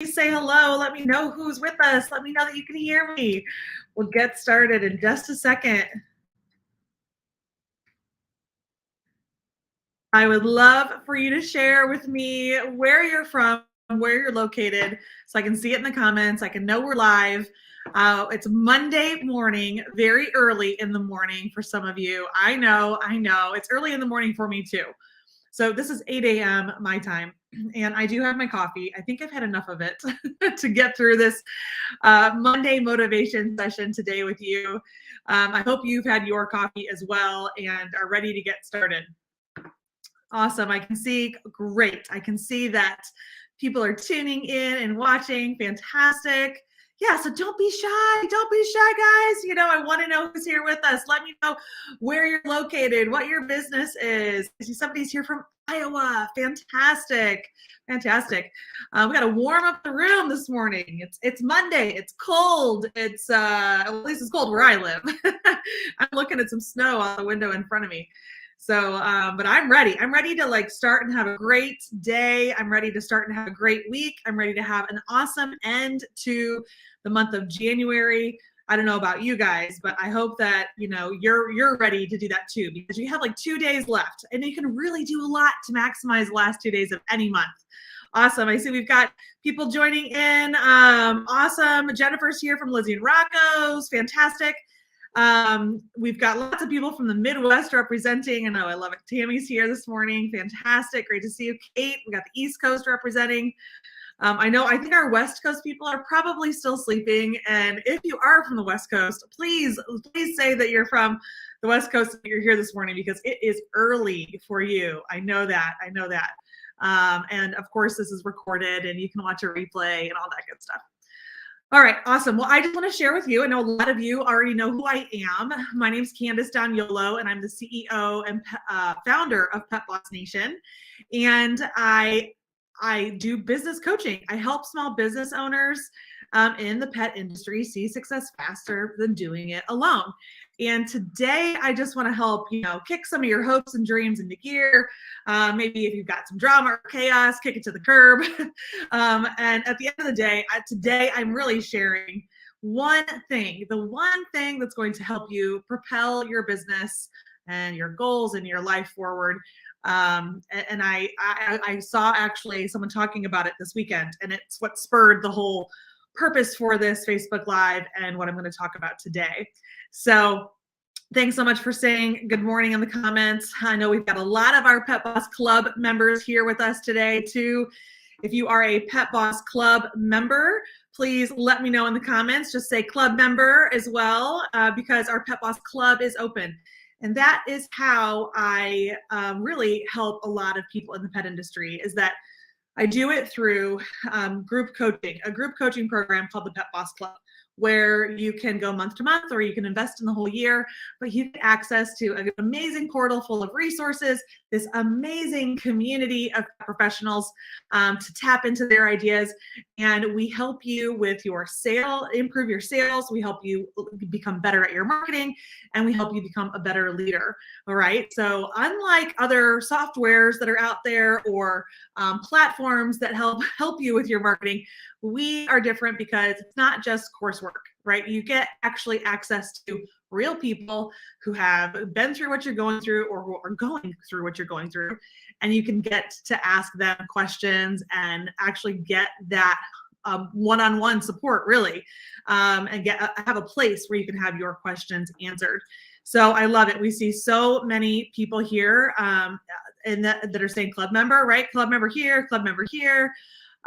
Please say hello. Let me know who's with us. Let me know that you can hear me. We'll get started in just a second. I would love for you to share with me where you're from, where you're located, so I can see it in the comments. I can know we're live. It's Monday morning, very early in the morning for some of you. I know. It's early in the morning for me too. So this is 8 a.m. my time, and I do have my coffee. I think I've had enough of it to get through this Monday motivation session today with you. I hope you've had your coffee as well and are ready to get started. Awesome. I can see, great. I can see that people are tuning in and watching. Fantastic. Yeah, so don't be shy. Don't be shy, guys. I want to know who's here with us. Let me know where you're located, what your business is. I see somebody's here from Iowa. Fantastic. Fantastic. We got to warm up the room this morning. It's Monday. It's cold. It's at least it's cold where I live. I'm looking at some snow out the window in front of me. So, but I'm ready. I'm ready to start and have a great day. I'm ready to start and have a great week. I'm ready to have an awesome end to the month of January. I don't know about you guys, but I hope that, you're ready to do that too, because you have 2 days left and you can really do a lot to maximize the last 2 days of any month. Awesome. I see we've got people joining in. Awesome. Jennifer's here from Lizzie and Rocco's. Fantastic. We've got lots of people from the Midwest representing. I know, I love it. Tammy's here this morning. Fantastic. Great to see you. Kate, we got the East Coast representing. I think our West Coast people are probably still sleeping. And if you are from the West Coast, please say that you're from the West Coast and you're here this morning, because it is early for you. I know that. And of course, this is recorded and you can watch a replay and all that good stuff. All right, awesome. Well, I just want to share with you, I know a lot of you already know who I am. My name is Candace D'Agnolo, and I'm the CEO and founder of Pet Boss Nation. And I do business coaching. I help small business owners in the pet industry see success faster than doing it alone. And today, I just want to help, kick some of your hopes and dreams into gear. Maybe if you've got some drama or chaos, kick it to the curb. And at the end of the day, today, I'm really sharing the one thing that's going to help you propel your business and your goals and your life forward. And I saw actually someone talking about it this weekend, and it's what spurred the whole purpose for this Facebook Live and what I'm going to talk about today. So thanks so much for saying good morning in the comments. I know we've got a lot of our Pet Boss Club members here with us today too. If you are a Pet Boss Club member, please let me know in the comments. Just say club member as well, because our Pet Boss Club is open. And that is how I really help a lot of people in the pet industry, is that I do it through group coaching, a group coaching program called the Pet Boss Club, where you can go month to month or you can invest in the whole year, but you get access to an amazing portal full of resources, this amazing community of professionals to tap into their ideas. And we help you with your improve your sales. We help you become better at your marketing, and we help you become a better leader. All right. So unlike other softwares that are out there or platforms that help you with your marketing, we are different because it's not just coursework, right? You get actually access to real people who have been through what you're going through or who are going through what you're going through. And you can get to ask them questions and actually get that one-on-one support, really, and have a place where you can have your questions answered. So I love it. We see so many people here that are saying club member, right? Club member here, club member here.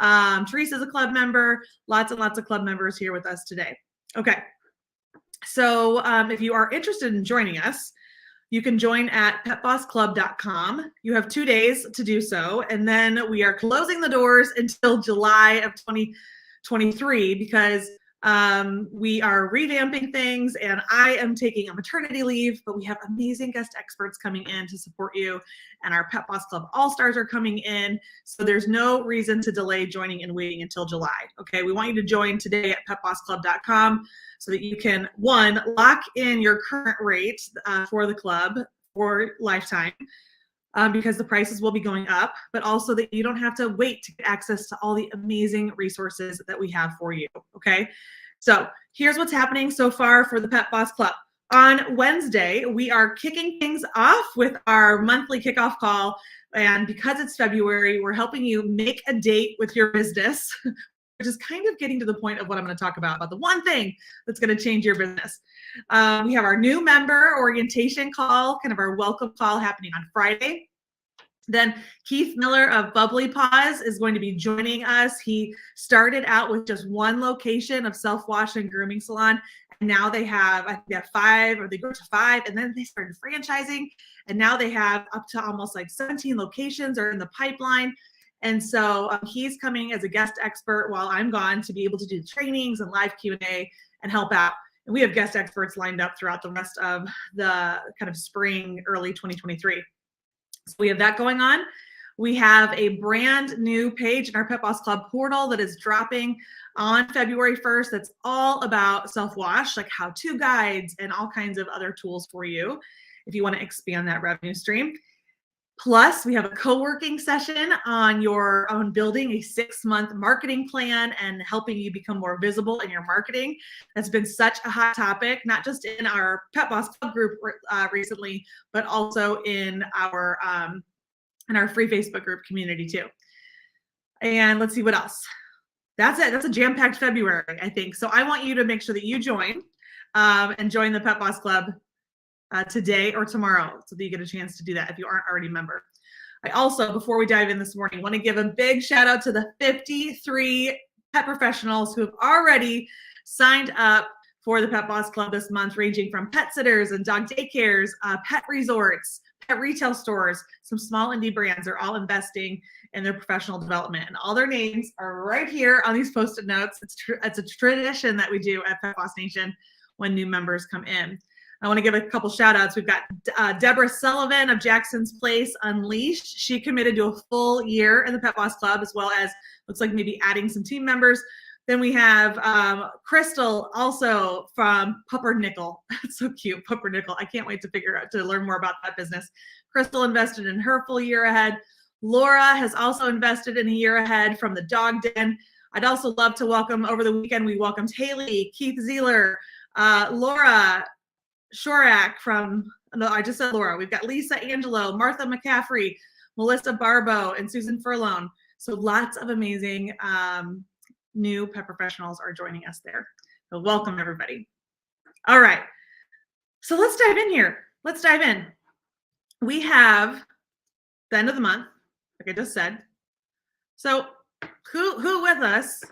Teresa's a club member. Lots and lots of club members here with us today. Okay. So if you are interested in joining us, you can join at petbossclub.com. You have 2 days to do so. And then we are closing the doors until July of 2023 because we are revamping things, and I am taking a maternity leave, but we have amazing guest experts coming in to support you, and our Pet Boss Club All-Stars are coming in. So there's no reason to delay joining and waiting until July. Okay, we want you to join today at petbossclub.com so that you can, one, lock in your current rate for the club for lifetime. because the prices will be going up, but also that you don't have to wait to get access to all the amazing resources that we have for you. Okay. So here's what's happening so far for the Pet Boss Club. On Wednesday, we are kicking things off with our monthly kickoff call. And because it's February, we're helping you make a date with your business, which is kind of getting to the point of what I'm going to talk about the one thing that's going to change your business. We have our new member orientation call, kind of our welcome call happening on Friday. Then Keith Miller of Bubbly Paws is going to be joining us. He started out with just one location of self-wash and grooming salon. And now they have, I think they have 5, or they grew to 5, and then they started franchising. And now they have up to almost like 17 locations are in the pipeline. And so he's coming as a guest expert while I'm gone to be able to do trainings and live Q&A and help out. And we have guest experts lined up throughout the rest of the kind of spring, early 2023. So we have that going on. We have a brand new page in our Pet Boss Club portal that is dropping on February 1st. That's all about self-wash, like how-to guides and all kinds of other tools for you if you want to expand that revenue stream. Plus, we have a co-working session on building a 6-month marketing plan and helping you become more visible in your marketing. That's been such a hot topic, not just in our Pet Boss Club group recently, but also in our free Facebook group community too. And let's see what else. That's it. That's a jam-packed February, I think. So I want you to make sure that you join and join the Pet Boss Club today or tomorrow, so that you get a chance to do that if you aren't already a member. I also, before we dive in this morning, want to give a big shout out to the 53 pet professionals who have already signed up for the Pet Boss Club this month, ranging from pet sitters and dog daycares, pet resorts, pet retail stores. Some small indie brands are all investing in their professional development, and all their names are right here on these Post-it notes. It's a tradition that we do at Pet Boss Nation when new members come in. I want to give a couple shout outs. We've got Deborah Sullivan of Jackson's Place Unleashed. She committed to a full year in the Pet Boss Club, as well as looks like maybe adding some team members. Then we have Crystal, also from Pumpernickel. That's so cute, Pumpernickel. I can't wait to learn more about that business. Crystal invested in her full year ahead. Laura has also invested in a year ahead from the Dog Den. I'd also love to welcome, over the weekend, we welcomed Haley, Keith Zeeler, Laura Shorak I just said Laura. We've got Lisa Angelo, Martha McCaffrey, Melissa Barbo, and Susan Furlone. So lots of amazing new pet professionals are joining us there. So welcome, everybody. All right. So let's dive in here. Let's dive in. We have the end of the month, like I just said. So who with us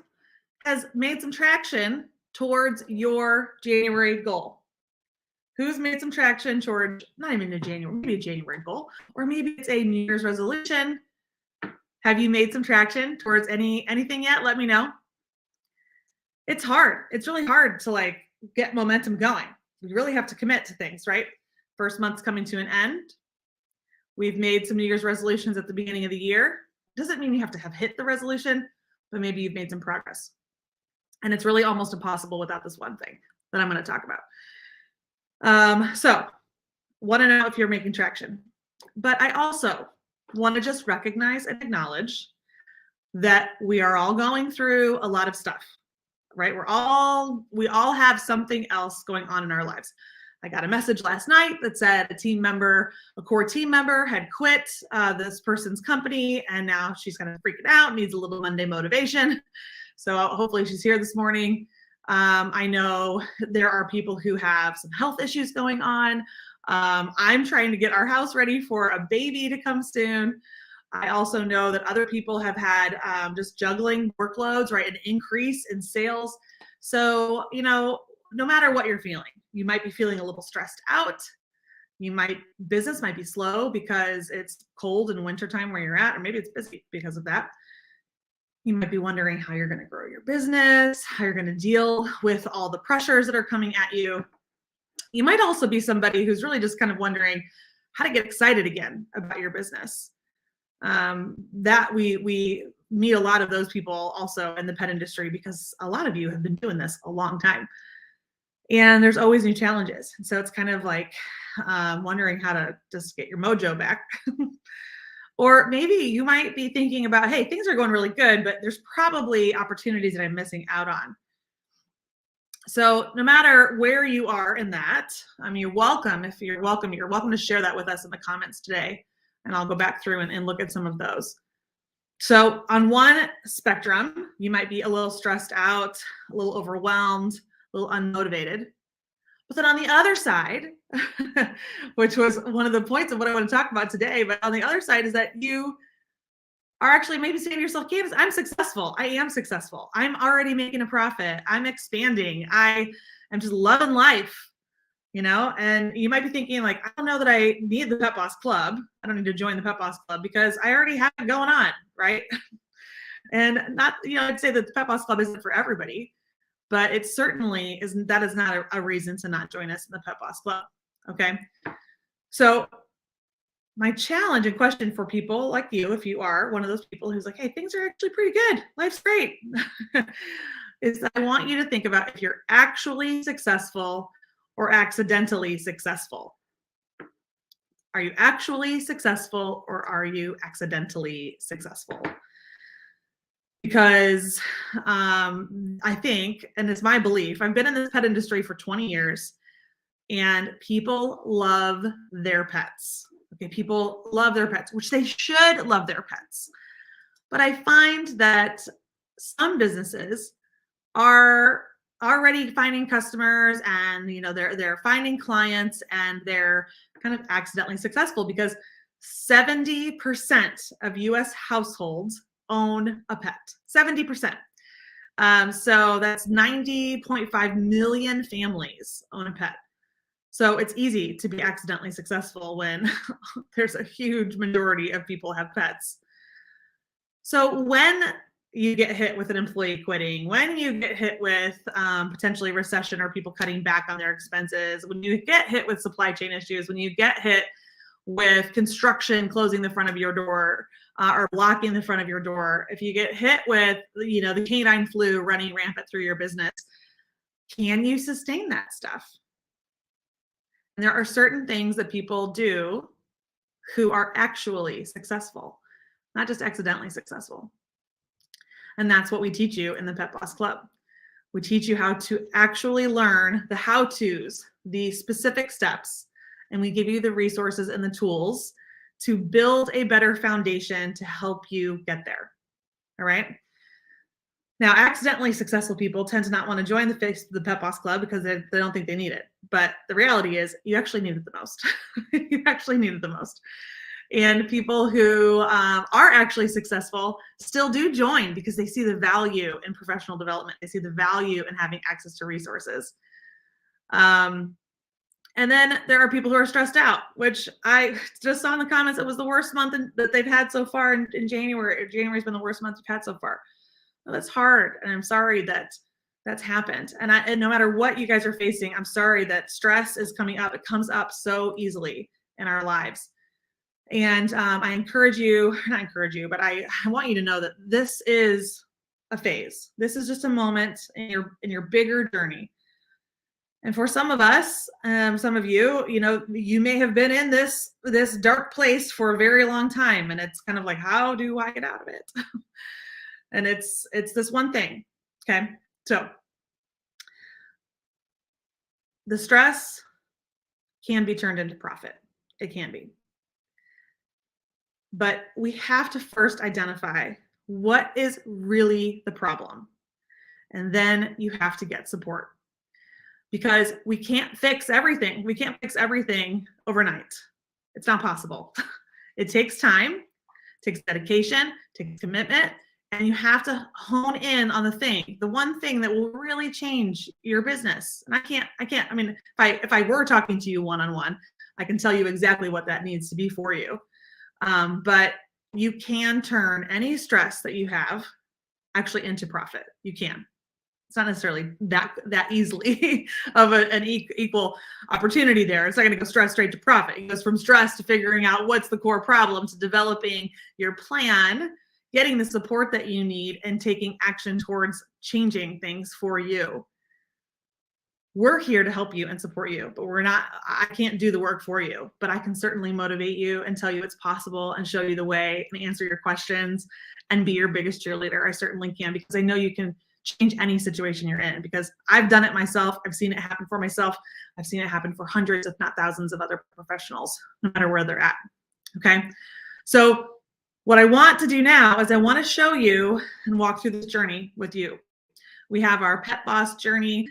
has made some traction towards your January goal? Who's made some traction towards not even maybe a January goal, or maybe it's a New Year's resolution? Have you made some traction towards anything yet? Let me know. It's hard. It's really hard to get momentum going. You really have to commit to things, right? First month's coming to an end. We've made some New Year's resolutions at the beginning of the year. Doesn't mean you have to have hit the resolution, but maybe you've made some progress. And it's really almost impossible without this one thing that I'm going to talk about. So want to know if you're making traction, but I also want to just recognize and acknowledge that we are all going through a lot of stuff, right? We all have something else going on in our lives. I got a message last night that said a core team member had quit this person's company, and now she's kind of freaking out, needs a little Monday motivation. So hopefully she's here this morning. I know there are people who have some health issues going on. I'm trying to get our house ready for a baby to come soon. I also know that other people have had just juggling workloads, right? An increase in sales. So, no matter what you're feeling, you might be feeling a little stressed out. Business might be slow because it's cold in wintertime where you're at, or maybe it's busy because of that. You might be wondering how you're going to grow your business, how you're going to deal with all the pressures that are coming at you. You might also be somebody who's really just kind of wondering how to get excited again about your business. That we meet a lot of those people also in the pet industry, because a lot of you have been doing this a long time. And there's always new challenges. And so it's kind of like wondering how to just get your mojo back. Or maybe you might be thinking about, hey, things are going really good, but there's probably opportunities that I'm missing out on. So no matter where you are in that, you're welcome. If you're welcome to share that with us in the comments today. And I'll go back through and look at some of those. So on one spectrum, you might be a little stressed out, a little overwhelmed, a little unmotivated. But then on the other side, which was one of the points of what I want to talk about today, but on the other side is that you are actually maybe saying to yourself, Candace, I'm successful. I am successful. I'm already making a profit. I'm expanding. I am just loving life, and you might be thinking like, I don't know that I need the Pet Boss Club. I don't need to join the Pet Boss Club because I already have it going on, right? And not, I'd say that the Pet Boss Club isn't for everybody, but it certainly isn't. That is not a reason to not join us in the Pet Boss Club. Okay. So my challenge and question for people like you, if you are one of those people who's like, hey, things are actually pretty good, life's great, is that I want you to think about if you're actually successful or accidentally successful. Are you actually successful or are you accidentally successful? Because I think, and it's my belief, I've been in this pet industry for 20 years and people love their pets. Okay, people love their pets, which they should love their pets. But I find that some businesses are already finding customers and they're finding clients and they're kind of accidentally successful because 70% of US households own a pet. 70%. So that's 90.5 million families own a pet. So it's easy to be accidentally successful when there's a huge majority of people have pets. So when you get hit with an employee quitting, when you get hit with potentially recession or people cutting back on their expenses, when you get hit with supply chain issues, when you get hit with construction closing the front of your door or blocking the front of your door, if you get hit with the canine flu running rampant through your business, can you sustain that stuff? And there are certain things that people do who are actually successful, not just accidentally successful. And that's what we teach you in the Pet Boss Club. We teach you how to actually learn the how-tos, the specific steps, and we give you the resources and the tools to build a better foundation to help you get there. All right. Now, accidentally successful people tend to not want to join the Pet Boss Club because they don't think they need it. But the reality is you actually need it the most. You actually need it the most. And people who are actually successful still do join because they see the value in professional development. They see the value in having access to resources. And then there are people who are stressed out, which I just saw in the comments. It was the worst month that they've had so far in January. January's been the worst month you've had so far. Well, that's hard. And I'm sorry that that's happened. And no matter what you guys are facing, I'm sorry that stress is coming up. It comes up so easily in our lives. And I encourage you, not encourage you, but I want you to know that this is a phase. This is just a moment in your bigger journey. And for some of us, some of you, you may have been in this dark place for a very long time. And it's kind of like, how do I get out of it? And it's this one thing. Okay. So the stress can be turned into profit. It can be. But we have to first identify what is really the problem. And then you have to get support because we can't fix everything. We can't fix everything overnight. It's not possible. It takes time, it takes dedication, it takes commitment, and you have to hone in on the one thing that will really change your business. And I can't, I mean, if I were talking to you one-on-one, I can tell you exactly what that needs to be for you. But you can turn any stress that you have actually into profit. You can. It's not necessarily that easily of an equal opportunity there. It's not going to go straight to profit. It goes from stress to figuring out what's the core problem to developing your plan, getting the support that you need, and taking action towards changing things for you. we're here to help you and support you, but I can't do the work for you, but I can certainly motivate you and tell you it's possible and show you the way and answer your questions and be your biggest cheerleader. I certainly can, because I know you can change any situation you're in, because I've done it myself. I've seen it happen for myself. I've seen it happen for hundreds, if not thousands of other professionals, no matter where they're at. Okay. So what I want to do now is I want to show you and walk through this journey with you. We have our Pet Boss journey.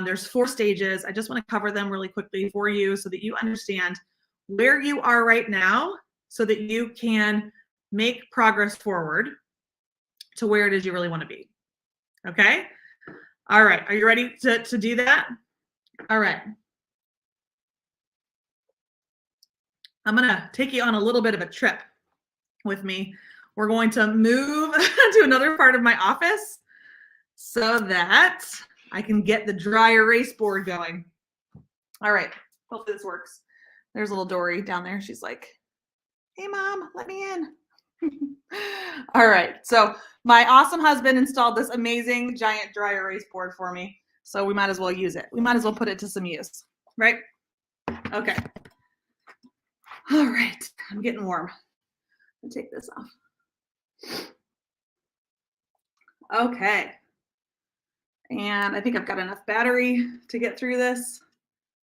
There's 4 stages. I just want to cover them really quickly for you so that you understand where you are right now, so that you can make progress forward to where it is you really want to be. Okay? All right. Are you ready to do that? All right. I'm going to take you on a little bit of a trip with me. We're going to move to another part of my office so that I can get the dry erase board going. All right. Hopefully this works. There's little Dory down there. She's like, hey, Mom, let me in. All right. So my awesome husband installed this amazing giant dry erase board for me. So we might as well use it. We might as well put it to some use, right? Okay. All right. I'm getting warm. I'll take this off. Okay. And I think I've got enough battery to get through this.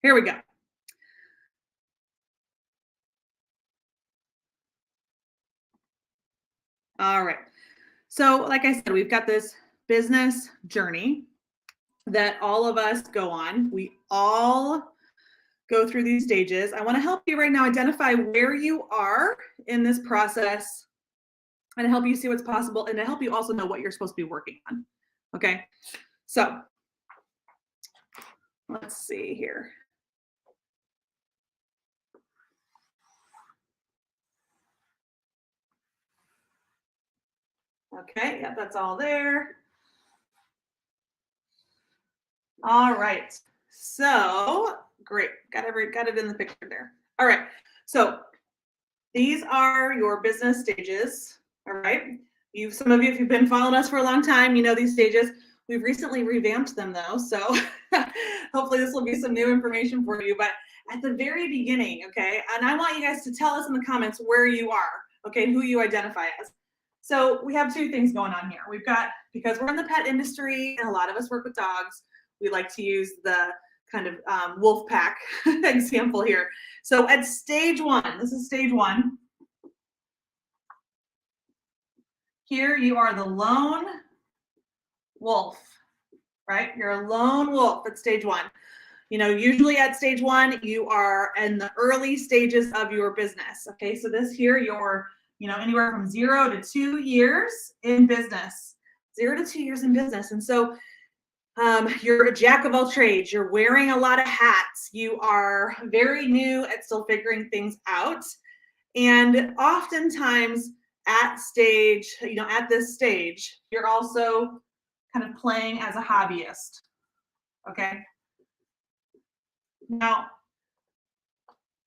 Here we go. All right. So like I said, we've got this business journey that all of us go on. We all go through these stages. I want to help you right now identify where you are in this process and help you see what's possible, and to help you also know what you're supposed to be working on. Okay. So let's see here. Okay, yeah, that's all there. All right. So great. Got it in the picture there. All right. So these are your business stages. All right. Some of you, if you've been following us for a long time, you know these stages. We've recently revamped them though. So hopefully this will be some new information for you. But at the very beginning, okay, and I want you guys to tell us in the comments where you are, okay, who you identify as. So we have 2 things going on here. We've got, because we're in the pet industry and a lot of us work with dogs, we like to use the kind of wolf pack example here. So at stage 1, this is stage 1. Here you are the lone wolf, right? You're a lone wolf at stage 1. You know, usually at stage 1, you are in the early stages of your business. Okay, so this here, you're, you know, anywhere from 0 to 2 years in business, 0 to 2 years in business. And so you're a jack of all trades. You're wearing a lot of hats. You are very new at still figuring things out. And oftentimes at this stage, you're also kind of playing as a hobbyist. Okay. Now,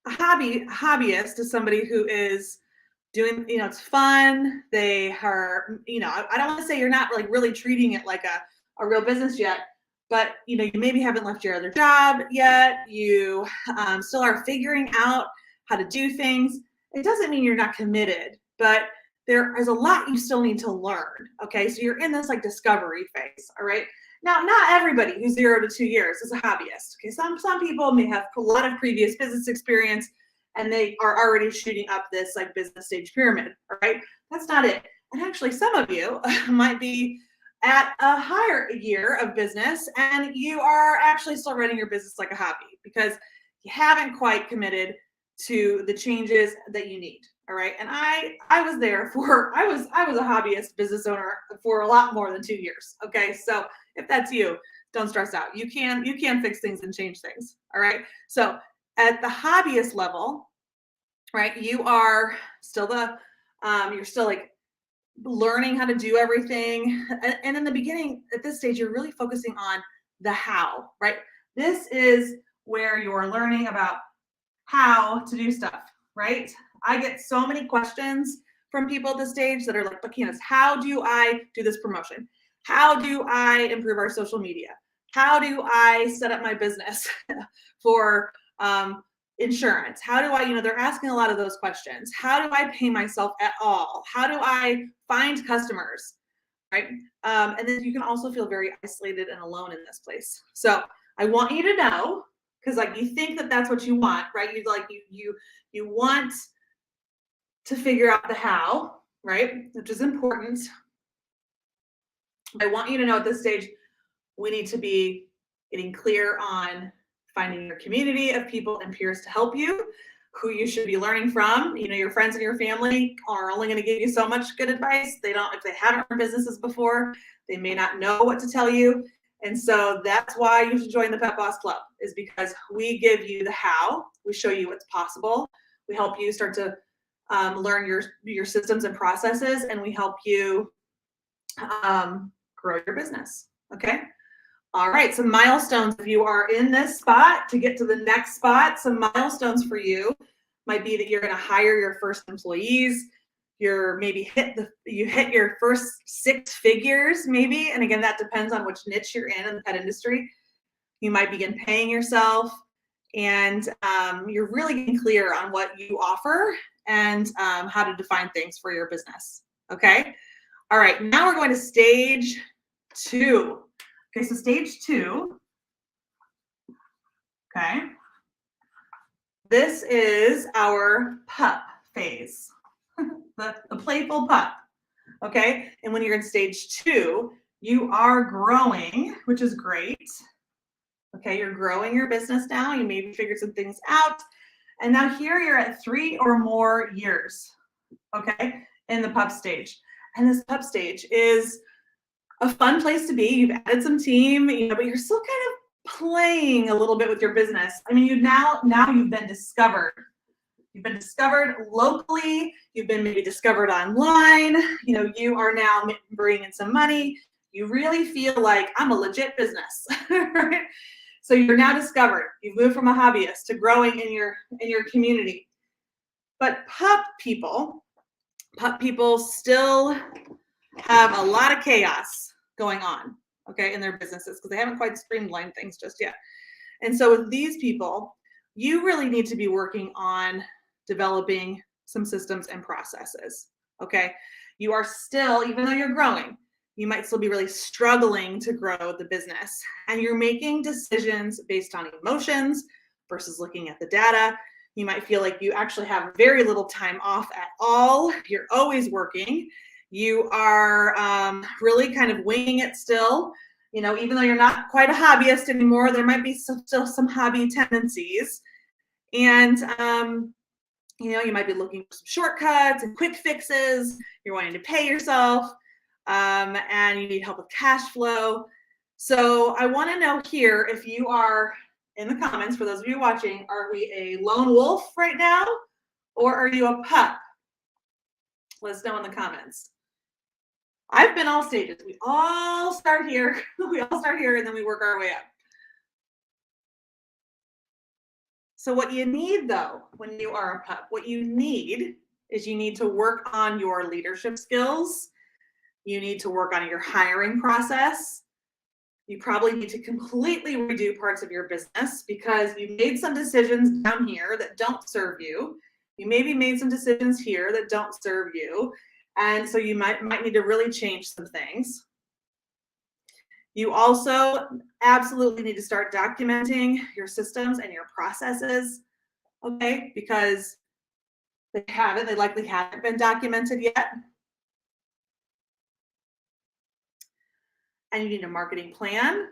a hobbyist is somebody who is doing, you know, it's fun. They are, you know, I don't want to say you're not like really treating it like a real business yet, but you know, you maybe haven't left your other job yet. You still are figuring out how to do things. It doesn't mean you're not committed, but there is a lot you still need to learn. Okay, so you're in this like discovery phase. All right. Now, not everybody who's 0 to 2 years is a hobbyist. Okay, some people may have a lot of previous business experience and they are already shooting up this like business stage pyramid. All right, that's not it. And actually, some of you might be at a higher year of business and you are actually still running your business like a hobby because you haven't quite committed to the changes that you need. All right. And I was there for, I was a hobbyist business owner for a lot more than 2 years. Okay. So if that's you, don't stress out. You can fix things and change things. All right. So at the hobbyist level, right, you are still you're still like learning how to do everything. And in the beginning, at this stage, you're really focusing on the how, right? This is where you're learning about how to do stuff, right? I get so many questions from people at this stage that are like, but Candace, how do I do this promotion? How do I improve our social media? How do I set up my business for insurance? How do I, they're asking a lot of those questions. How do I pay myself at all? How do I find customers? Right? And then you can also feel very isolated and alone in this place. So I want you to know, because like you think that that's what you want, right? You want to figure out the how, right? Which is important. I want you to know at this stage, we need to be getting clear on finding your community of people and peers to help you, who you should be learning from. Your friends and your family are only going to give you so much good advice. If they haven't run businesses before, they may not know what to tell you. And so that's why you should join the Pet Boss Club, is because we give you the how, we show you what's possible, we help you start to learn your systems and processes, and we help you grow your business. Okay. All right. Some milestones. If you are in this spot to get to the next spot, some milestones for you might be that you're going to hire your first employees. You hit your first 6 figures, maybe. And again, that depends on which niche you're in the pet industry. You might begin paying yourself, and you're really getting clear on what you offer and how to define things for your business. Okay. All right. Now we're going to stage 2. Okay. So stage 2. Okay. This is our pup phase, the playful pup. Okay. And when you're in stage 2, you are growing, which is great. Okay. You're growing your business now. You maybe figured some things out. And now here you're at 3 or more years. Okay. In the pup stage. And this pup stage is a fun place to be. You've added some team, but you're still kind of playing a little bit with your business. I mean, now you've been discovered. You've been discovered locally. You've been maybe discovered online. You are now bringing in some money. You really feel like I'm a legit business, right? So you're now discovered. You've moved from a hobbyist to growing in your community. But pup people still have a lot of chaos going on, okay, in their businesses, because they haven't quite streamlined things just yet. And so with these people, you really need to be working on developing some systems and processes, okay? You are still, even though you're growing, you might still be really struggling to grow the business, and you're making decisions based on emotions versus looking at the data. You might feel like you actually have very little time off at all. You're always working. You are really kind of winging it still. Even though you're not quite a hobbyist anymore, there might be still some hobby tendencies. And, you might be looking for some shortcuts and quick fixes. You're wanting to pay yourself, and you need help with cash flow. So I want to know here, if you are in the comments, for those of you watching, are we a lone wolf right now, or are you a pup? Let us know in the comments. I've been all stages. We all start here. And then we work our way up. So what you need, though, when you are a pup, what you need is you need to work on your leadership skills. You need to work on your hiring process. You probably need to completely redo parts of your business, because you made some decisions down here that don't serve you. You maybe made some decisions here that don't serve you. And so you might need to really change some things. You also absolutely need to start documenting your systems and your processes, okay? Because they likely haven't been documented yet. And you need a marketing plan.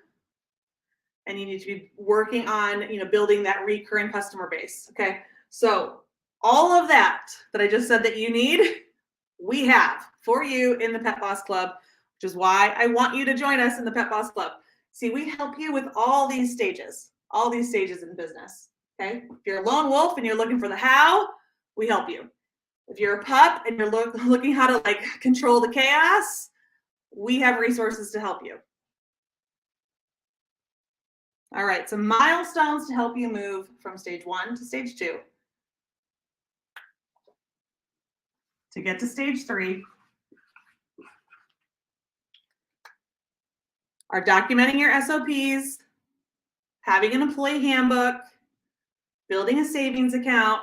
And you need to be working on, building that recurring customer base, okay? So all of that I just said that you need, we have for you in the Pet Boss Club, which is why I want you to join us in the Pet Boss Club. See, we help you with all these stages in business, okay? If you're a lone wolf and you're looking for the how, we help you. If you're a pup and you're looking how to control the chaos, we have resources to help you. All right, some milestones to help you move from stage 1 to stage 2. To get to stage 3, are documenting your SOPs, having an employee handbook, building a savings account,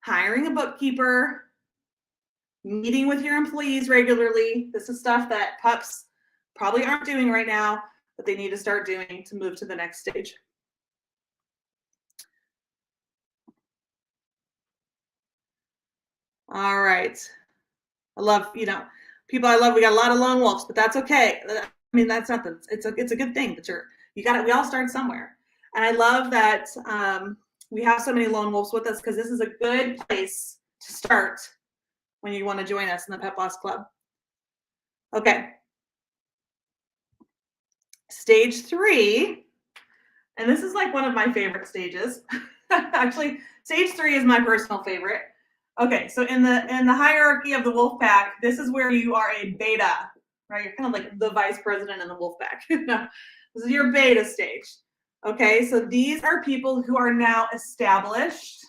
hiring a bookkeeper, meeting with your employees regularly. This is stuff that pups probably aren't doing right now, but they need to start doing to move to the next stage. All right. I love, people I love, we got a lot of lone wolves, but that's okay. I mean, that's nothing. It's a good thing that you got it. We all start somewhere. And I love that we have so many lone wolves with us, because this is a good place to start when you want to join us in the Pet Boss Club. Okay. Stage 3, and this is like one of my favorite stages. Actually, stage 3 is my personal favorite. Okay, so in the hierarchy of the wolf pack, this is where you are a beta, right? You're kind of like the vice president in the wolf pack. This is your beta stage. Okay, so these are people who are now established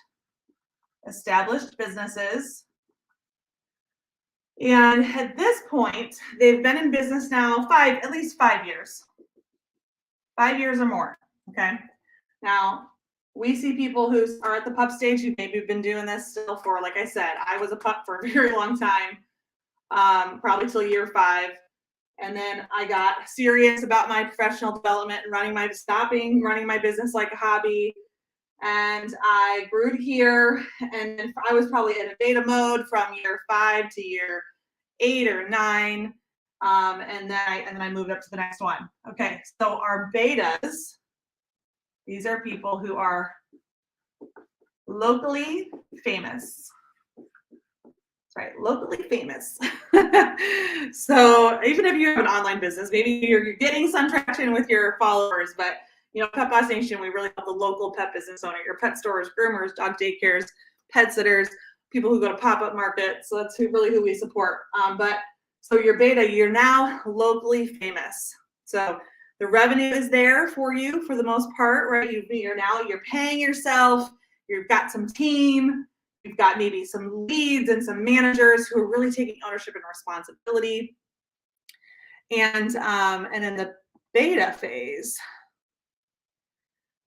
businesses. And at this point, they've been in business now at least 5 years. 5 years or more. Okay. Now, we see people who are at the pup stage who maybe have been doing this still for, like I said, I was a pup for a very long time, probably till year 5. And then I got serious about my professional development and stopping running my business like a hobby. And I grew to here, and then I was probably in a beta mode from year 5 to year 8 or 9. And then I moved up to the next one. Okay, so our betas, these are people who are locally famous. That's right, locally famous. So even if you have an online business, maybe you're getting some traction with your followers, but Pet Boss Nation, we really have the local pet business owner, your pet stores, groomers, dog daycares, pet sitters, people who go to pop-up markets. So that's who we support. So your beta, you're now locally famous. So the revenue is there for you for the most part, right? You're paying yourself. You've got some team. You've got maybe some leads and some managers who are really taking ownership and responsibility. And in the beta phase,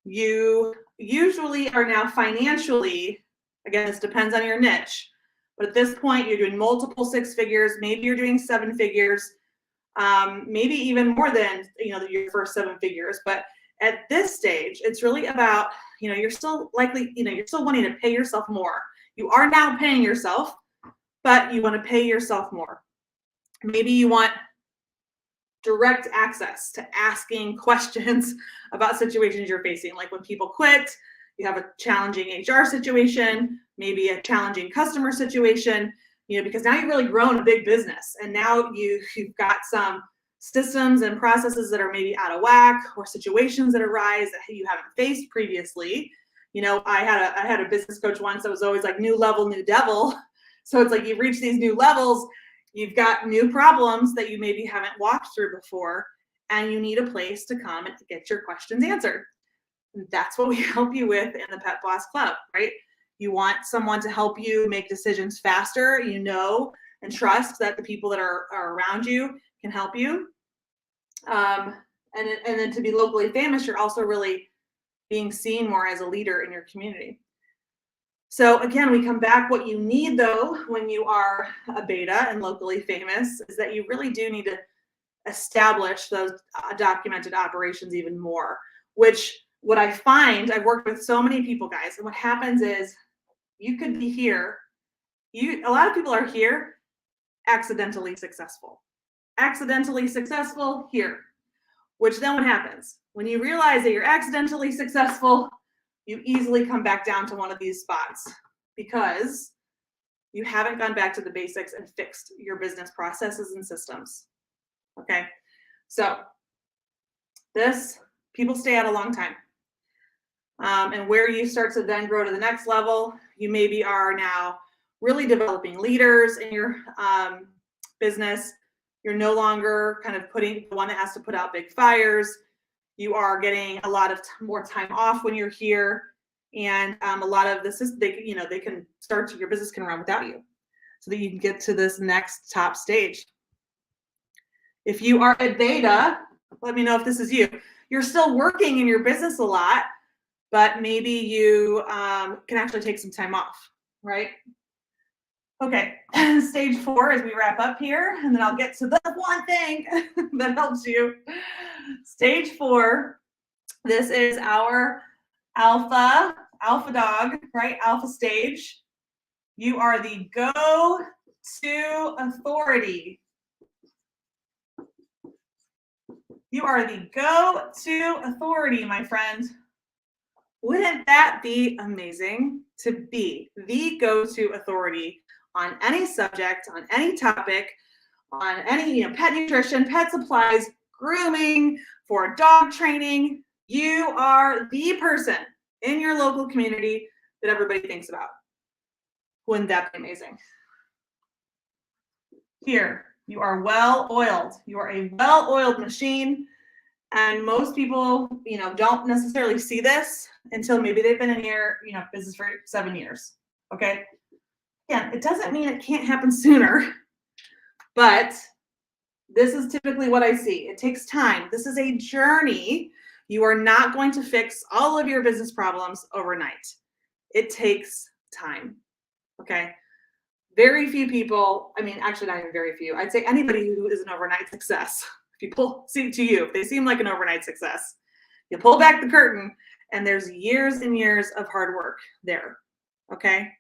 you usually are now financially, again, this depends on your niche, but at this point you're doing multiple 6 figures, maybe you're doing 7 figures, maybe even more than your first 7 figures. But at this stage, it's really about, you're still wanting to pay yourself more. You are now paying yourself, but you want to pay yourself more. Maybe you want direct access to asking questions about situations you're facing, like when people quit, you have a challenging HR situation, maybe a challenging customer situation, because now you've really grown a big business, and now you've got some systems and processes that are maybe out of whack, or situations that arise that you haven't faced previously. I had a business coach once that was always like, new level, new devil. So it's like you reach these new levels, you've got new problems that you maybe haven't walked through before, and you need a place to come and to get your questions answered. That's what we help you with in the Pet Boss Club, right? You want someone to help you make decisions faster, and trust that the people that are around you can help you. And then to be locally famous, you're also really being seen more as a leader in your community. So again, we come back, what you need though, when you are a beta and locally famous, is that you really do need to establish those documented operations even more, which what I find, I've worked with so many people, guys, and what happens is you could be here. A lot of people are here accidentally successful here, which then what happens? When you realize that you're accidentally successful, you easily come back down to one of these spots because you haven't gone back to the basics and fixed your business processes and systems. Okay, so people stay out a long time. And where you start to then grow to the next level, you maybe are now really developing leaders in your business. You're no longer kind of the one that has to put out big fires. You are getting a lot of more time off when you're here, and a lot of this is your business can run without you, so that you can get to this next top stage. If you are a beta, Let me know if this is you. You're still working in your business a lot, but maybe you can actually take some time off, right? Okay, stage 4 as we wrap up here, and then I'll get to the one thing that helps you. Stage 4, this is our alpha dog, right? Alpha stage. You are the go-to authority. You are the go-to authority, my friend. Wouldn't that be amazing to be the go-to authority on any subject, on any topic, on any pet nutrition, pet supplies, grooming, for dog training? You are the person in your local community that everybody thinks about. Wouldn't that be amazing? Here, you are well-oiled. You are a well-oiled machine. And most people, don't necessarily see this until maybe they've been in your, business for 7 years. Okay. Yeah, it doesn't mean it can't happen sooner, but this is typically what I see. It takes time. This is a journey. You are not going to fix all of your business problems overnight. It takes time. Okay. Very few people, actually not even very few. I'd say anybody who is an overnight success. People seem to you, if they seem like an overnight success, you pull back the curtain and there's years and years of hard work there. Okay.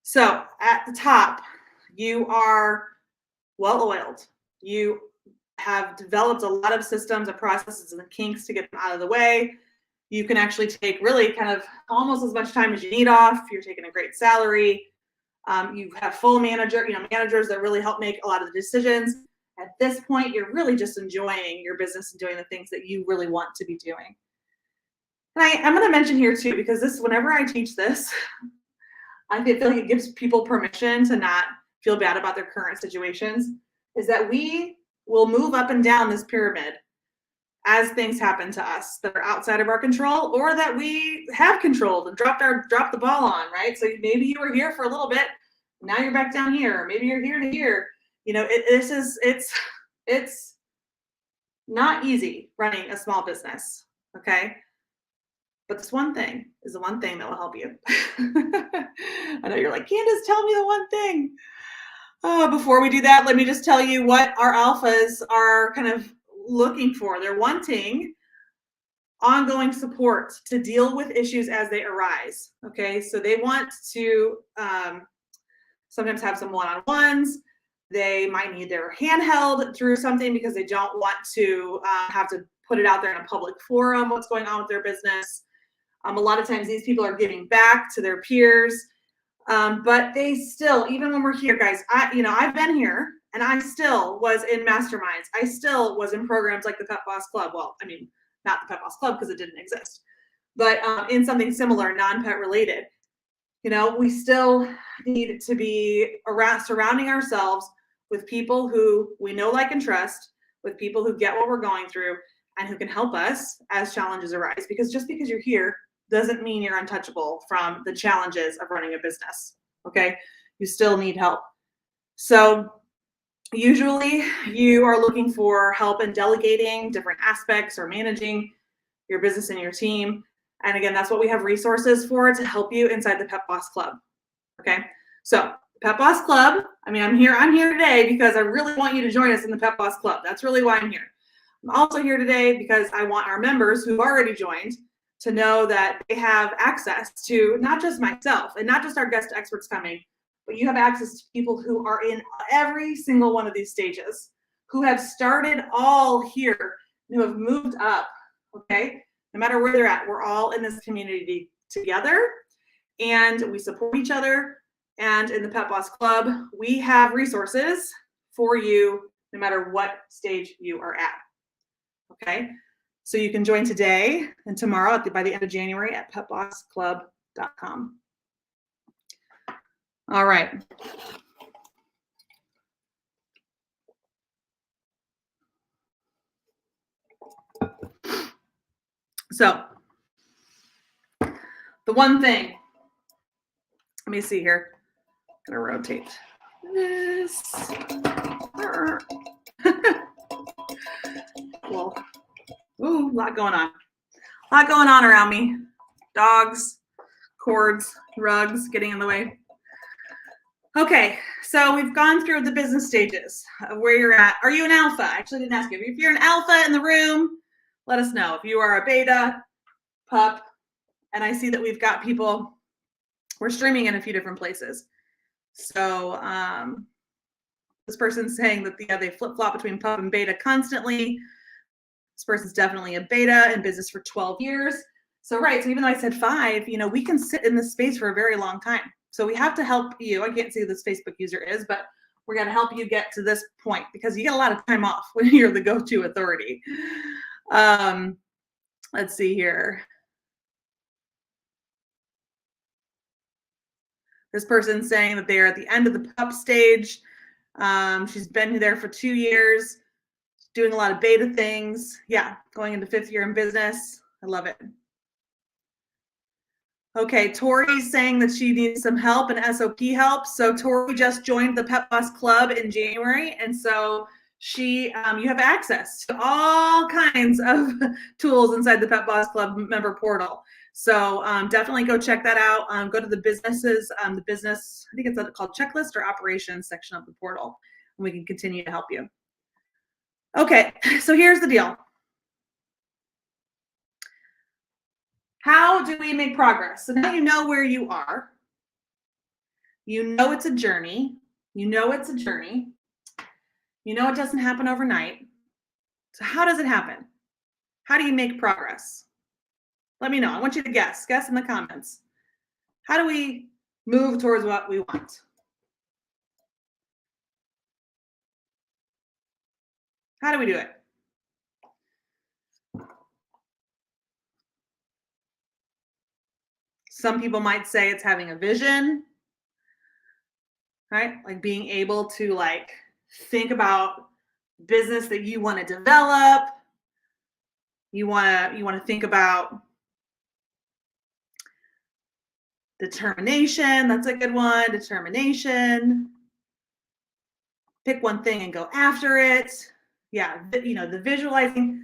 So at the top, you are well-oiled. You have developed a lot of systems and processes and kinks to get them out of the way. You can actually take really kind of almost as much time as you need off. You're taking a great salary. You have full managers that really help make a lot of the decisions. At this point, you're really just enjoying your business and doing the things that you really want to be doing. And I'm going to mention here too, because whenever I teach this, I feel like it gives people permission to not feel bad about their current situations, is that we will move up and down this pyramid as things happen to us that are outside of our control, or that we have controlled and dropped the ball on, right? So maybe you were here for a little bit, now you're back down here, or maybe you're here to here. It's not easy running a small business, okay? But this one thing is the one thing that will help you. I know you're like, Candace, tell me the one thing. Before we do that, let me just tell you what our alphas are kind of looking for. They're wanting ongoing support to deal with issues as they arise, okay? So they want to sometimes have some one-on-ones. They might need their hand held through something because they don't want to have to put it out there in a public forum, what's going on with their business. A lot of times these people are giving back to their peers, but they still, even when we're here, guys, I've been here and I still was in masterminds. I still was in programs like the Pet Boss Club. Well, not the Pet Boss Club because it didn't exist, but in something similar, non-pet related. We still need to be surrounding ourselves with people who we know, like, and trust, with people who get what we're going through and who can help us as challenges arise. Because just because you're here doesn't mean you're untouchable from the challenges of running a business, okay? You still need help. So usually you are looking for help in delegating different aspects or managing your business and your team. And again, that's what we have resources for to help you inside the Pet Boss Club. Okay. So Pet Boss Club, I'm here today because I really want you to join us in the Pet Boss Club. That's really why I'm here. I'm also here today because I want our members who've already joined to know that they have access to not just myself and not just our guest experts coming, but you have access to people who are in every single one of these stages, who have started all here, who have moved up, okay? No matter where they're at, we're all in this community together and we support each other. And in the Pet Boss Club, we have resources for you no matter what stage you are at, okay? So you can join today and tomorrow by the end of January at petbossclub.com. All right. So the one thing, let me see here. I'm gonna rotate this. Cool. Ooh, a lot going on. A lot going on around me. Dogs, cords, rugs getting in the way. Okay, so we've gone through the business stages of where you're at. Are you an alpha? I actually didn't ask you. If you're an alpha in the room, let us know. If you are a beta, pup, and I see that we've got people, we're streaming in a few different places. So this person's saying that they flip-flop between pup and beta constantly. This person's definitely a beta in business for 12 years. So right, so even though I said 5, we can sit in this space for a very long time. So we have to help you. I can't see who this Facebook user is, but we're going to help you get to this point because you get a lot of time off when you're the go-to authority. Let's see here. This person's saying that they're at the end of the pup stage. She's been there for 2 years, doing a lot of beta things. Yeah, going into 5th year in business. I love it. Okay, Tori's saying that she needs some help and SOP help. So Tori just joined the Pet Boss Club in January, and so you have access to all kinds of tools inside the Pet Boss Club member portal. So definitely go check that out. Go to the businesses, I think it's called checklist or operations section of the portal, and we can continue to help you. Okay, so here's the deal. How do we make progress? So now you know where you are. You know it's a journey. You know it doesn't happen overnight. So how does it happen? How do you make progress? Let me know. I want you to guess. Guess in the comments. How do we move towards what we want? How do we do it? Some people might say it's having a vision, right? Like being able to think about business that you want to develop. You want to think about determination. That's a good one. Determination. Pick one thing and go after it. Yeah, the visualizing.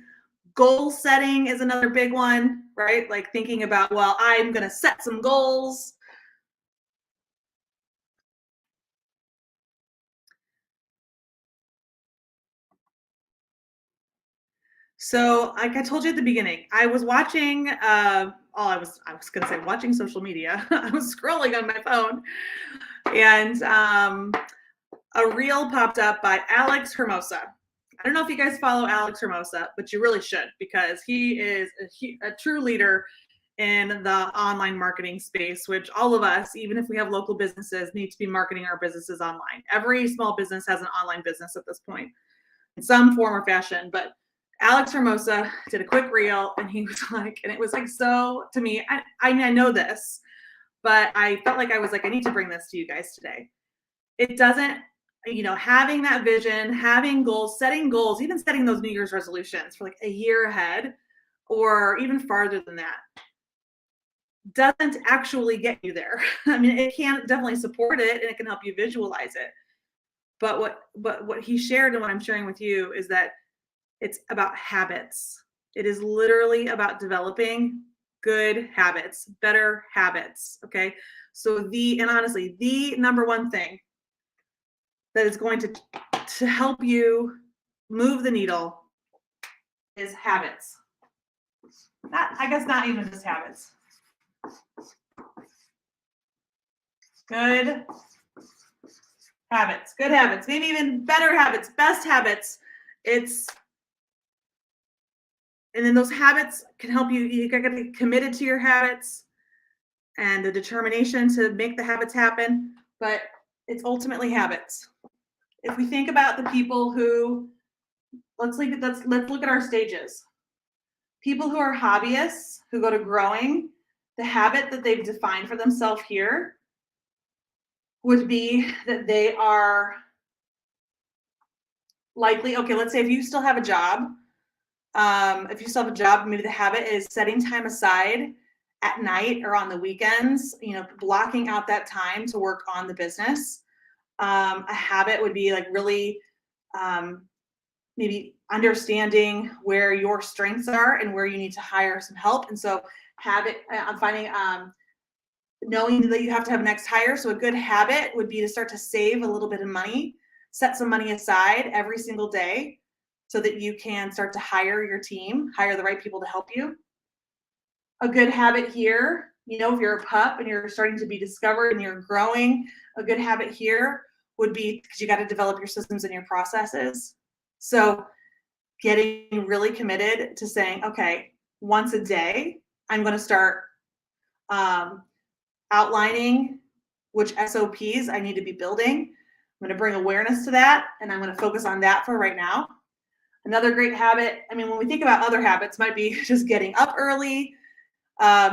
Goal setting is another big one, right? Like thinking about, well, I'm going to set some goals. So like I told you at the beginning, I was watching, I was going to say watching social media. I was scrolling on my phone and a reel popped up by Alex Hermosa. I don't know if you guys follow Alex Hermosa, but you really should because he is a true leader in the online marketing space, which all of us, even if we have local businesses, need to be marketing our businesses online. Every small business has an online business at this point in some form or fashion. But Alex Hermosa did a quick reel and he was like, and it was like, so to me, I mean, I know this, but I felt like I was like, I need to bring this to you guys today. It doesn't, having that vision, having goals, setting goals, even setting those New Year's resolutions for like a year ahead or even farther than that doesn't actually get you there. I mean, it can definitely support it and it can help you visualize it. But what he shared and what I'm sharing with you is that it's about habits. It is literally about developing good habits, better habits. Okay. So honestly, the number one thing that is going to help you move the needle is habits. Not even just habits. Good habits, maybe even better habits, best habits. And then those habits can help you. You got to be committed to your habits and the determination to make the habits happen. But it's ultimately habits. If we think about the people who, let's look at our stages. People who are hobbyists, who go to growing, the habit that they've defined for themselves here would be that they are likely, okay, let's say if you still have a job, maybe the habit is setting time aside at night or on the weekends, blocking out that time to work on the business. A habit would be like really maybe understanding where your strengths are and where you need to hire some help. And so I'm finding knowing that you have to have next hire. So a good habit would be to start to save a little bit of money, set some money aside every single day so that you can start to hire your team, hire the right people to help you. A good habit here, if you're a pup and you're starting to be discovered and you're growing, a good habit here would be, because you got to develop your systems and your processes. So getting really committed to saying, okay, once a day, I'm going to start outlining which SOPs I need to be building. I'm going to bring awareness to that, and I'm going to focus on that for right now. Another great habit, when we think about other habits, might be just getting up early,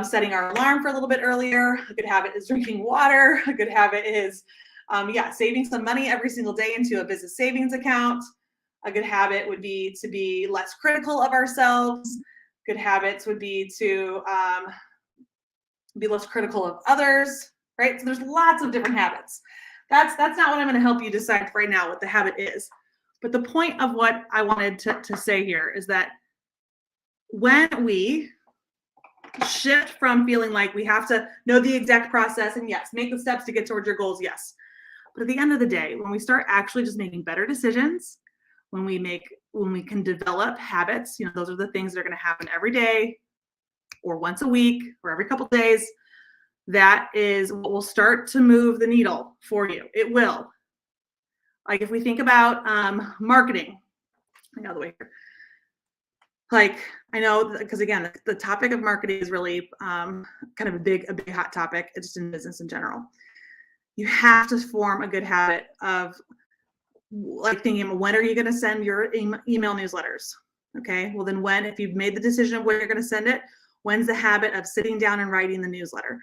setting our alarm for a little bit earlier. A good habit is drinking water. A good habit is, saving some money every single day into a business savings account. A good habit would be to be less critical of ourselves. Good habits would be to be less critical of others, right? So there's lots of different habits. That's not what I'm going to help you decide right now what the habit is. But the point of what I wanted to say here is that when we shift from feeling like we have to know the exact process and yes, make the steps to get towards your goals, yes. But at the end of the day, when we start actually just making better decisions, when we can develop habits, those are the things that are going to happen every day or once a week or every couple of days, that is what will start to move the needle for you. It will. Like if we think about marketing, the way here. Like I know, because again, the topic of marketing is really kind of a big hot topic. It's just in business in general. You have to form a good habit of like thinking, when are you going to send your email newsletters? Okay, well then if you've made the decision of when you're going to send it, when's the habit of sitting down and writing the newsletter?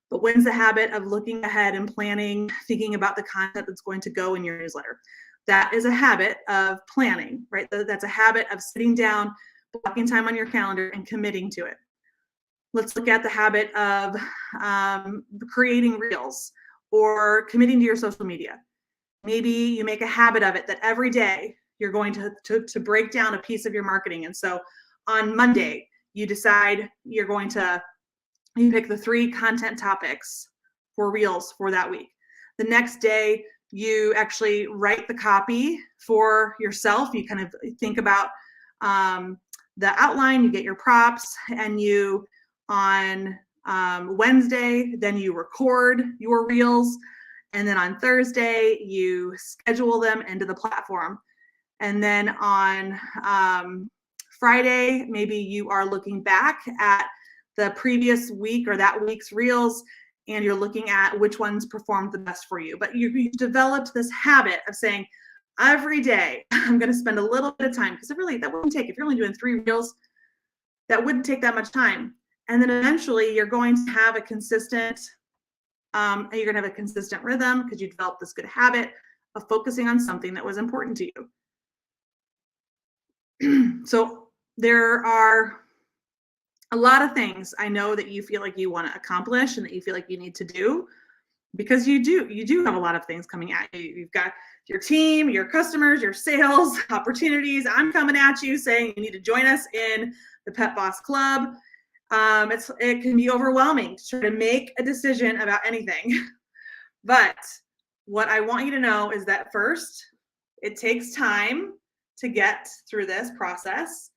But when's the habit of looking ahead and planning, thinking about the content that's going to go in your newsletter? That is a habit of planning, right? That's a habit of sitting down, blocking time on your calendar and committing to it. Let's look at the habit of creating reels or committing to your social media. Maybe you make a habit of it that every day you're going to break down a piece of your marketing. And so on Monday, you decide you pick the 3 content topics for reels for that week. The next day, you actually write the copy for yourself. You kind of think about the outline, you get your props, and you on Wednesday, then you record your reels. And then on Thursday, you schedule them into the platform. And then on Friday, maybe you are looking back at the previous week or that week's reels, and you're looking at which ones performed the best for you. But you've developed this habit of saying, every day, I'm going to spend a little bit of time, because that wouldn't take, if you're only doing 3 reels, that wouldn't take that much time. And then eventually you're going to have a consistent rhythm because you developed this good habit of focusing on something that was important to you. So there are a lot of things I know that you feel like you want to accomplish and that you feel like you need to do, because you do have a lot of things coming at you. You've got your team, your customers, your sales opportunities. I'm coming at you saying you need to join us in the Pet Boss Club. It can be overwhelming to try to make a decision about anything. But what I want you to know is that first, it takes time to get through this process.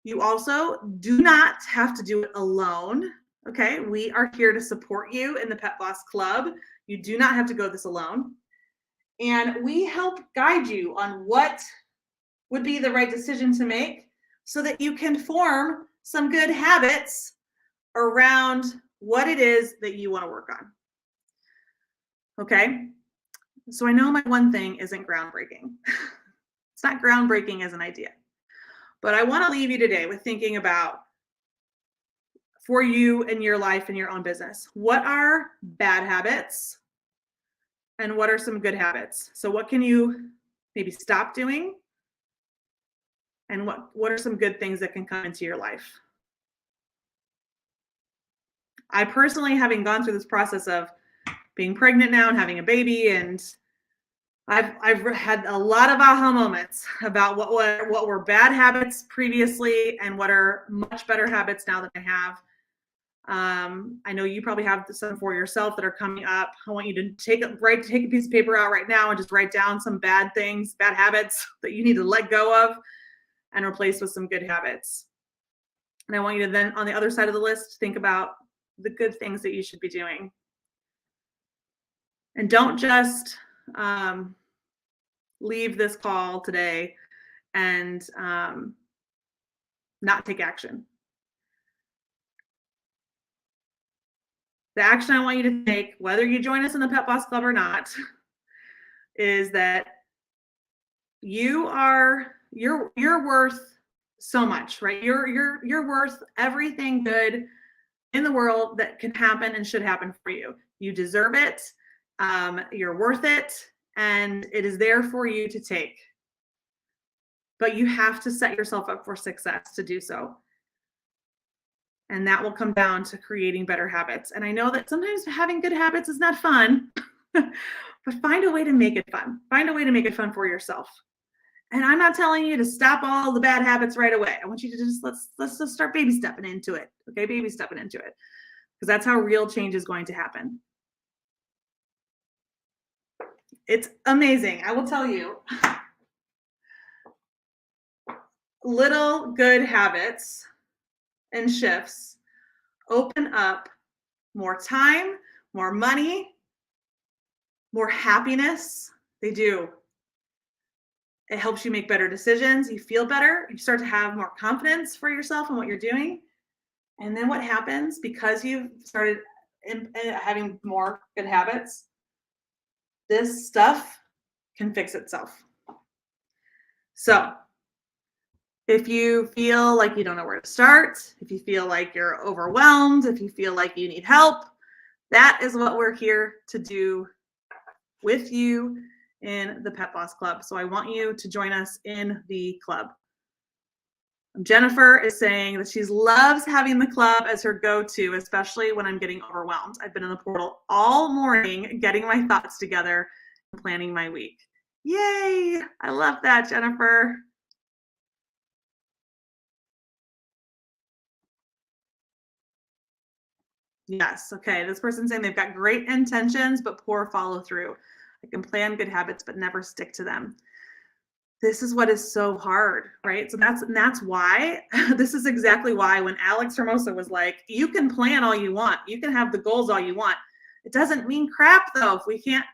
You also do not have to do it alone. Okay, we are here to support you in the Pet Boss Club. You do not have to go this alone. And we help guide you on what would be the right decision to make so that you can form some good habits around what it is that you want to work on. Okay, so I know my one thing isn't groundbreaking. It's not groundbreaking as an idea, but I want to leave you today with thinking about, for you in your life and your own business, what are bad habits and what are some good habits? So what can you maybe stop doing? And what are some good things that can come into your life? I personally, having gone through this process of being pregnant now and having a baby and I've had a lot of aha moments about what were bad habits previously and what are much better habits now that I have. I know you probably have some for yourself that are coming up. I want you to take a piece of paper out right now and just write down some bad things, bad habits that you need to let go of and replace with some good habits. And I want you to then, on the other side of the list, think about the good things that you should be doing. And don't just leave this call today and not take action. The action I want you to take, whether you join us in the Pet Boss Club or not, is that you're worth so much, right? You're worth everything good in the world that can happen and should happen for you. You deserve it. You're worth it, and it is there for you to take. But you have to set yourself up for success to do so. And that will come down to creating better habits. And I know that sometimes having good habits is not fun, but find a way to make it fun. Find a way to make it fun for yourself. And I'm not telling you to stop all the bad habits right away. I want you to just let's just start baby stepping into it. Okay, baby stepping into it. Because that's how real change is going to happen. It's amazing. I will tell you. Little good habits and shifts open up more time, more money, more happiness. They do. It helps you make better decisions. You feel better. You start to have more confidence for yourself and what you're doing. And then what happens because you've started having more good habits? This stuff can fix itself. So if you feel like you don't know where to start, if you feel like you're overwhelmed, if you feel like you need help, that is what we're here to do with you in the Pet Boss Club. So I want you to join us in the club. Jennifer is saying that she loves having the club as her go-to, especially when I'm getting overwhelmed. I've been in the portal all morning, getting my thoughts together and planning my week. Yay! I love that, Jennifer. Yes. Okay. This person's saying they've got great intentions, but poor follow through. I can plan good habits, but never stick to them. This is what is so hard, right? So that's why this is exactly why when Alex Hermosa was like, you can plan all you want, you can have the goals all you want. It doesn't mean crap though if we can't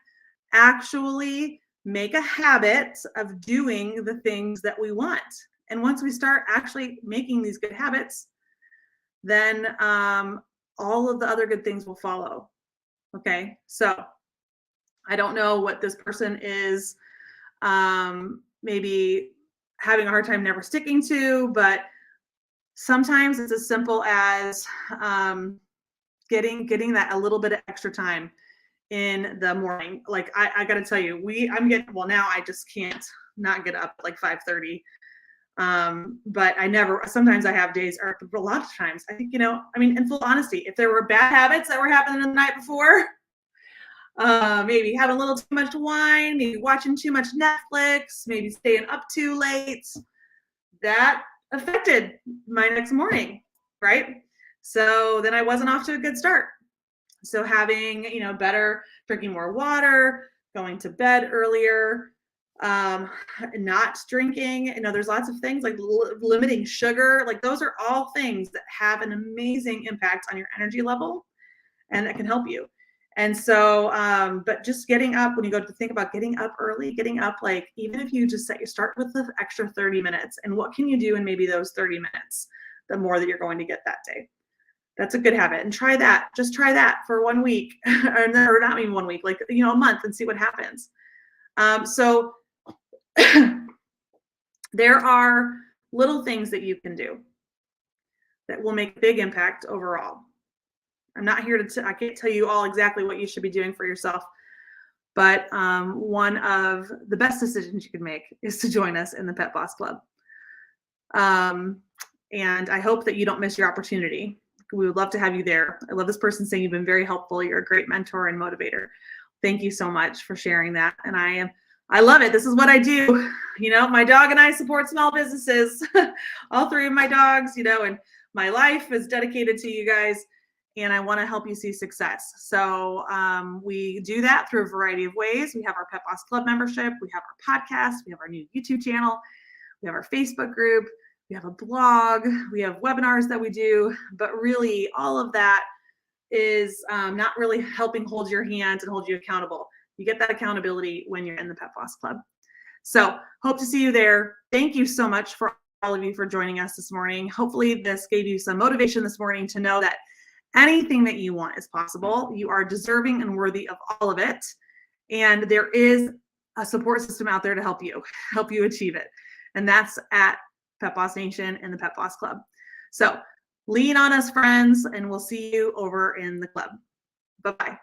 actually make a habit of doing the things that we want. And once we start actually making these good habits, then all of the other good things will follow. Okay, so I don't know what this person is maybe having a hard time never sticking to, but sometimes it's as simple as getting that a little bit of extra time in the morning. Like I got to tell you, now I just can't not get up at like 5:30. But sometimes I have days, or a lot of times, I think, in full honesty, if there were bad habits that were happening the night before, maybe having a little too much wine, maybe watching too much Netflix, maybe staying up too late, that affected my next morning, right? So then I wasn't off to a good start. So having, better, drinking more water, going to bed earlier, not drinking, there's lots of things like limiting sugar, like those are all things that have an amazing impact on your energy level and that can help you. And so, but just getting up, when you go to think about getting up early, getting up, like, even if you just start with the extra 30 minutes, and what can you do in maybe those 30 minutes, the more that you're going to get that day. That's a good habit. And try that. Just try that for 1 week, or not even 1 week, like, a month, and see what happens. So there are little things that you can do that will make a big impact overall. I'm not here I can't tell you all exactly what you should be doing for yourself, but one of the best decisions you can make is to join us in the Pet Boss Club. And I hope that you don't miss your opportunity. We would love to have you there. I love this person saying you've been very helpful. You're a great mentor and motivator. Thank you so much for sharing that. And I am I love it. This is what I do. You know, my dog and I support small businesses, all three of my dogs, you know, and my life is dedicated to you guys. And I want to help you see success. So we do that through a variety of ways. We have our Pet Boss Club membership. We have our podcast. We have our new YouTube channel. We have our Facebook group. We have a blog. We have webinars that we do. But really, all of that is not really helping hold your hand and hold you accountable. You get that accountability when you're in the Pet Boss Club. So hope to see you there. Thank you so much for all of you for joining us this morning. Hopefully this gave you some motivation this morning to know that anything that you want is possible. You are deserving and worthy of all of it. And there is a support system out there to help you achieve it. And that's at Pet Boss Nation and the Pet Boss Club. So lean on us, friends, and we'll see you over in the club. Bye-bye.